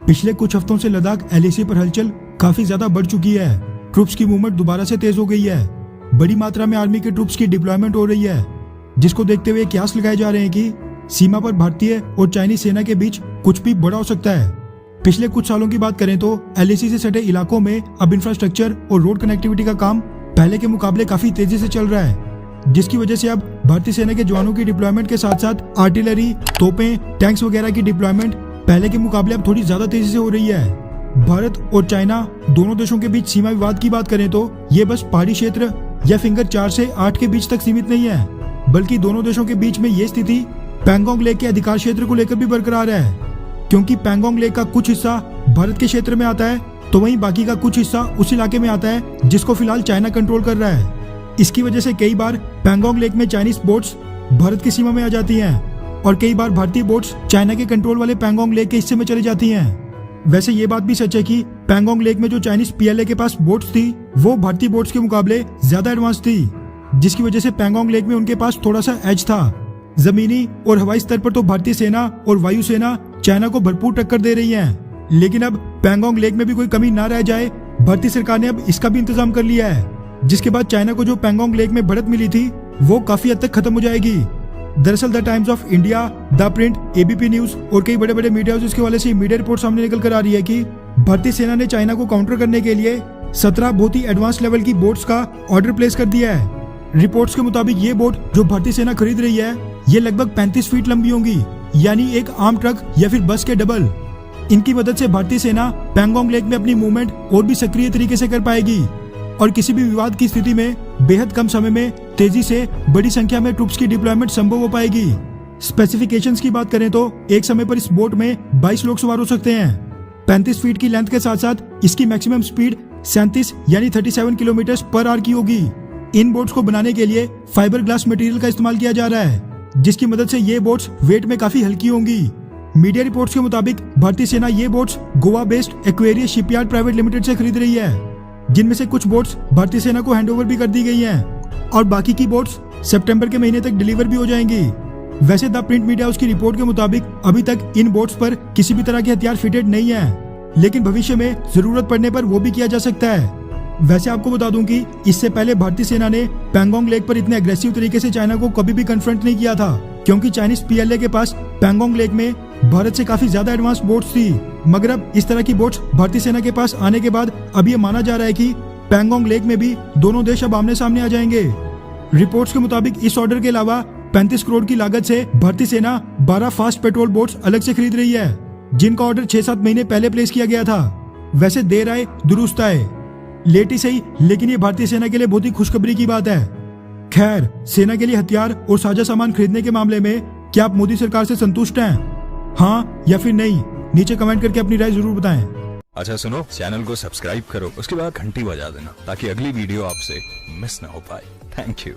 पिछले कुछ हफ्तों से लद्दाख एलएसी पर हलचल काफी ज्यादा बढ़ चुकी है। ट्रूप्स की मूवमेंट दोबारा से तेज हो गई है। बड़ी मात्रा में आर्मी के ट्रूप्स की डिप्लॉयमेंट हो रही है, जिसको देखते हुए कयास लगाए जा रहे हैं कि सीमा पर भारतीय और चाइनीज सेना के बीच कुछ भी बड़ा हो सकता है। पिछले कुछ सालों की बात करें तो एलएसी से सटे इलाकों में अब इंफ्रास्ट्रक्चर और रोड कनेक्टिविटी का काम पहले के मुकाबले काफी तेजी से चल रहा है, जिसकी वजह से अब भारतीय सेना के जवानों की डिप्लॉयमेंट के साथ साथ आर्टिलरी, तोपें, टैंक्स वगैरह की डिप्लॉयमेंट पहले के मुकाबले अब थोड़ी ज्यादा तेजी से हो रही है। भारत और चाइना दोनों देशों के बीच सीमा विवाद की बात करें तो ये बस पहाड़ी क्षेत्र या फिंगर 4 से 8 के बीच तक सीमित नहीं है, बल्कि दोनों देशों के बीच में ये स्थिति पैंगोंग लेक के अधिकार क्षेत्र को लेकर भी बरकरार है, क्योंकि पैंगोंग लेक का कुछ हिस्सा भारत के क्षेत्र में आता है तो वहीं बाकी का कुछ हिस्सा उस इलाके में आता है जिसको फिलहाल चाइना कंट्रोल कर रहा है। इसकी वजह से कई बार पैंगोंग लेक में चाइनीज बोट्स भारत की सीमा में आ जाती हैं और कई बार भारतीय बोट्स चाइना के कंट्रोल वाले पैंगोंग लेक के हिस्से में चली जाती हैं। वैसे ये बात भी सच है कि पैंगोंग लेक में जो चाइनीज पीएलए के पास बोट्स थी वो भारतीय बोट्स के मुकाबले ज्यादा एडवांस थी, जिसकी वजह से पैंगोंग लेक में उनके पास थोड़ा सा एज था। जमीनी और हवाई स्तर पर तो भारतीय सेना और वायुसेना चाइना को भरपूर टक्कर दे रही है, लेकिन अब पैंगोंग लेक में भी कोई कमी ना रह जाए, भारतीय सरकार ने अब इसका भी इंतजाम कर लिया है, जिसके बाद चाइना को जो पैंगोंग लेक में बढ़त मिली थी वो काफी हद तक खत्म हो जाएगी। दरअसल the times of India, the print, ABP news और कई बड़े बड़े मीडिया हाउसेस के हवाले से मीडिया रिपोर्ट सामने निकल कर आ रही है कि भारतीय सेना ने चाइना को काउंटर करने के लिए 17 बहुत ही एडवांस लेवल की बोट्स का ऑर्डर प्लेस कर दिया है। रिपोर्ट्स के मुताबिक ये बोट जो भारतीय सेना खरीद रही है ये लगभग 35 फीट लंबी होंगी, यानी एक आम ट्रक या फिर बस के डबल। इनकी मदद से भारतीय सेना पैंगोंग लेक में अपनी मूवमेंट और भी सक्रिय तरीके से कर पाएगी और किसी भी विवाद की स्थिति में बेहद कम समय में तेजी से बड़ी संख्या में ट्रूप्स की डिप्लॉयमेंट संभव हो पाएगी। स्पेसिफिकेशंस की बात करें तो एक समय पर इस बोट में 22 लोग सवार हो सकते हैं। 35 फीट की लेंथ के साथ साथ इसकी मैक्सिमम स्पीड 37 यानी 37 किलोमीटर पर आवर की होगी। इन बोट्स को बनाने के लिए फाइबर ग्लास मटेरियल का इस्तेमाल किया जा रहा है, जिसकी मदद से ये बोट्स वेट में काफी हल्की होंगी। मीडिया रिपोर्ट्स के मुताबिक भारतीय सेना ये boats Goa based Aquarius shipyard private limited से खरीद रही है, जिनमें से कुछ बोट्स भारतीय सेना को हैंडओवर भी कर दी गई हैं और बाकी की बोट्स सितंबर के महीने तक डिलीवर भी हो जाएंगी। वैसे द प्रिंट मीडिया हाउस की रिपोर्ट के मुताबिक अभी तक इन बोट्स पर किसी भी तरह के हथियार फिटेड नहीं है, लेकिन भविष्य में जरूरत पड़ने पर वो भी किया जा सकता है। वैसे आपको बता दूं कि इससे पहले भारतीय सेना ने पैंगोंग लेक पर इतने एग्रेसिव तरीके से चाइना को कभी भी कन्फ्रंट नहीं किया था, क्योंकि चाइनीज पीएलए के पास पैंगोंग लेक में भारत से काफी ज्यादा एडवांस बोट्स थी। मगर अब इस तरह की बोट्स भारतीय सेना के पास आने के बाद अब ये माना जा रहा है कि पैंगोंग लेक में भी दोनों देश अब आमने सामने आ जाएंगे। रिपोर्ट्स के मुताबिक इस ऑर्डर के अलावा 35 करोड़ की लागत से भारतीय सेना 12 फास्ट पेट्रोल बोट्स अलग से खरीद रही है, जिनका ऑर्डर 6-7 महीने पहले प्लेस किया गया था। वैसे देर आए दुरुस्त आए, लेट ही सही, लेकिन ये भारतीय सेना के लिए बहुत ही खुशखबरी की बात है। खैर, सेना के लिए हथियार और साझा सामान खरीदने के मामले में क्या आप मोदी सरकार से संतुष्ट हैं? हाँ या फिर नहीं, नीचे कमेंट करके अपनी राय जरूर बताएं। अच्छा सुनो, चैनल को सब्सक्राइब करो, उसके बाद घंटी बजा देना ताकि अगली वीडियो आपसे मिस ना हो पाए। Thank you.